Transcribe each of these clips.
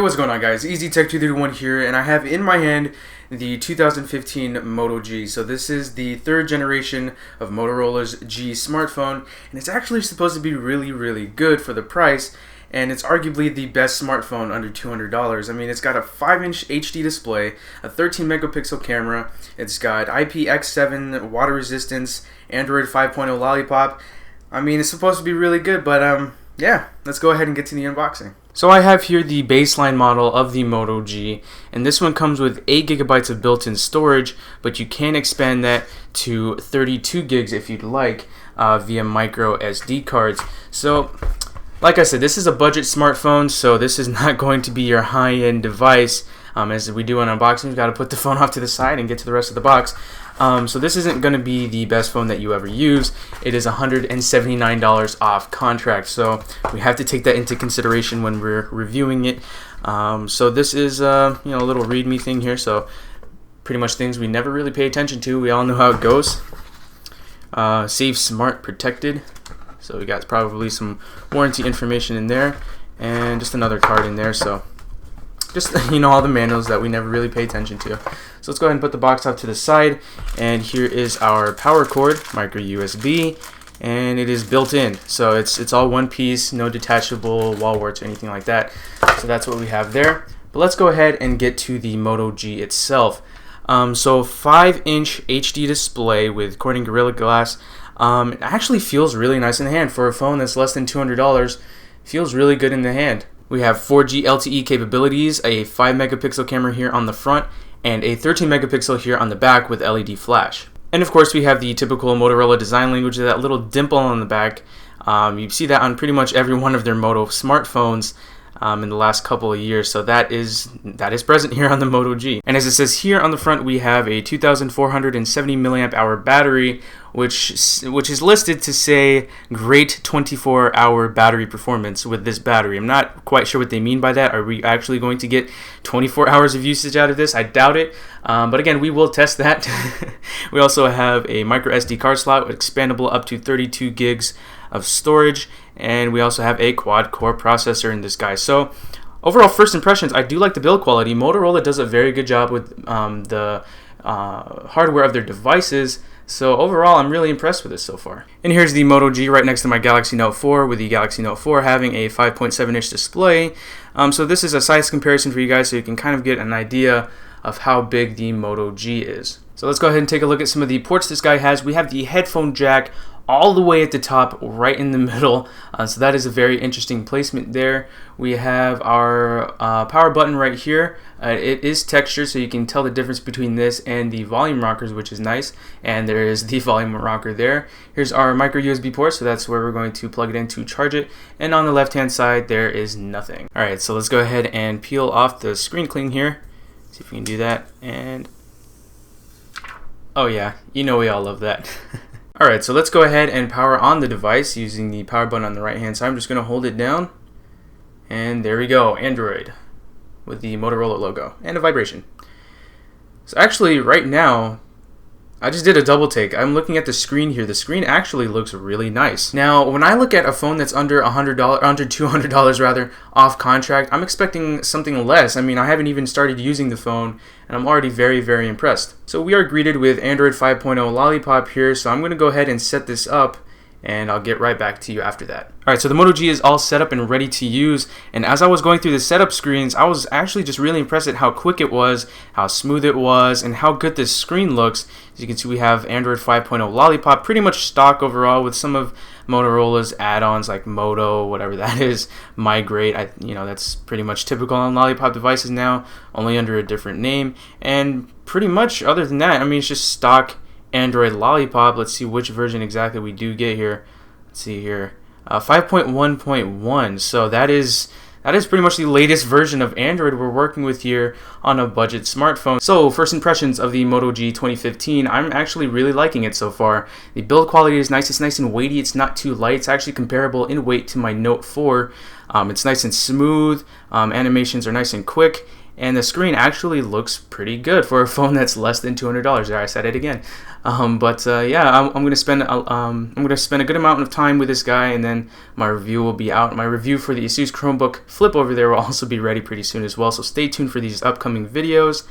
What's going on, guys? Easy Tech 231 here, and I have in my hand the 2015 Moto G. So this is the third generation of Motorola's G smartphone, and it's actually supposed to be really good for the price, and it's arguably the best smartphone under $200. I mean, it's got a 5-inch HD display, a 13 megapixel camera, it's got IPX7 water resistance, Android 5.0 Lollipop. I mean, it's supposed to be really good, but yeah, let's go ahead and get to the unboxing. So I have here the baseline model of the Moto G, and this one comes with 8 gigabytes of built-in storage, but you can expand that to 32 gigs if you'd like via micro SD cards. So like I said, this is a budget smartphone, so this is not going to be your high-end device. As we do an unboxing, you've got to put the phone off to the side and get to the rest of the box. So this isn't going to be the best phone that you ever use. It is $179 off contract, so we have to take that into consideration when we're reviewing it. So this is a little readme thing here, so pretty much things we never really pay attention to. We all know how it goes. Safe, smart, protected. So we got probably some warranty information in there, and just another card in there. So just all the manuals that we never really pay attention to. So let's go ahead and put the box off to the side, and here is our power cord, micro USB, and it is built in, so it's all one piece, no detachable wall warts or anything like that. So that's what we have there. But let's go ahead and get to the Moto G itself. So 5-inch HD display with Corning Gorilla Glass. It actually feels really nice in the hand for a phone that's less than $200. Feels really good in the hand. We have 4G LTE capabilities, a 5 megapixel camera here on the front, and a 13 megapixel here on the back with LED flash. And of course we have the typical Motorola design language, that little dimple on the back. You see that on pretty much every one of their Moto smartphones in the last couple of years, so that is present here on the Moto G. And as it says here on the front, we have a 2,470 milliamp hour battery, which is listed to say great 24-hour battery performance with this battery. I'm not quite sure what they mean by that. Are we actually going to get 24 hours of usage out of this? I doubt it, but again, we will test that. We also have a micro SD card slot with expandable up to 32 gigs of storage, and we also have a quad-core processor in this guy. So overall first impressions, I do like the build quality. Motorola does a very good job with the hardware of their devices, so overall I'm really impressed with this so far. And here's the Moto G right next to my Galaxy Note 4, with the Galaxy Note 4 having a 5.7-inch display. So this is a size comparison for you guys, so you can kind of get an idea of how big the Moto G is. So let's go ahead and take a look at some of the ports this guy has. We have the headphone jack all the way at the top, right in the middle, so that is a very interesting placement there. We have our power button right here. It is textured, so you can tell the difference between this and the volume rockers, which is nice, and there is the volume rocker there. Here's our micro USB port, so that's where we're going to plug it in to charge it, and on the left hand side there is nothing. Alright, so let's go ahead and peel off the screen cling here, see if we can do that, and oh yeah, we all love that. Alright, so let's go ahead and power on the device using the power button on the right hand side. I'm just going to hold it down, and there we go, Android with the Motorola logo and a vibration. So actually right now I just did a double take. I'm looking at the screen here. The screen actually looks really nice. Now when I look at a phone that's under $200 rather off contract, I'm expecting something less. I mean, I haven't even started using the phone, and I'm already very impressed. So we are greeted with Android 5.0 Lollipop here, so I'm going to go ahead and set this up, and I'll get right back to you after that. Alright, so the Moto G is all set up and ready to use, and as I was going through the setup screens, I was actually just really impressed at how quick it was, how smooth it was, and how good this screen looks. As you can see, we have Android 5.0 Lollipop, pretty much stock overall, with some of Motorola's add-ons like Moto, whatever that is, Migrate. That's pretty much typical on Lollipop devices now, only under a different name. And pretty much other than that, I mean, it's just stock Android Lollipop. Let's see which version exactly we do get here. Let's see here, 5.1.1. So that is pretty much the latest version of Android we're working with here on a budget smartphone. So first impressions of the Moto G 2015, I'm actually really liking it so far. The build quality is nice. It's nice and weighty. It's not too light. It's actually comparable in weight to my Note 4. It's nice and smooth. Animations are nice and quick. and the screen actually looks pretty good for a phone that's less than $200. There, I said it again. Yeah, I'm gonna spend a good amount of time with this guy, and then my review will be out. My review for the Asus Chromebook Flip over there will also be ready pretty soon as well. So stay tuned for these upcoming videos.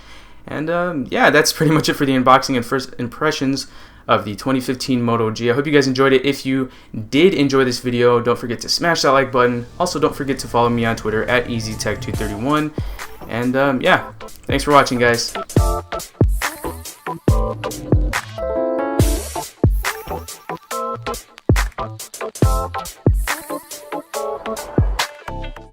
And yeah, that's pretty much it for the unboxing and first impressions of the 2015 Moto G. I hope you guys enjoyed it. If you did enjoy this video, don't forget to smash that like button. Also, don't forget to follow me on Twitter at EasyTech231. And yeah, thanks for watching, guys.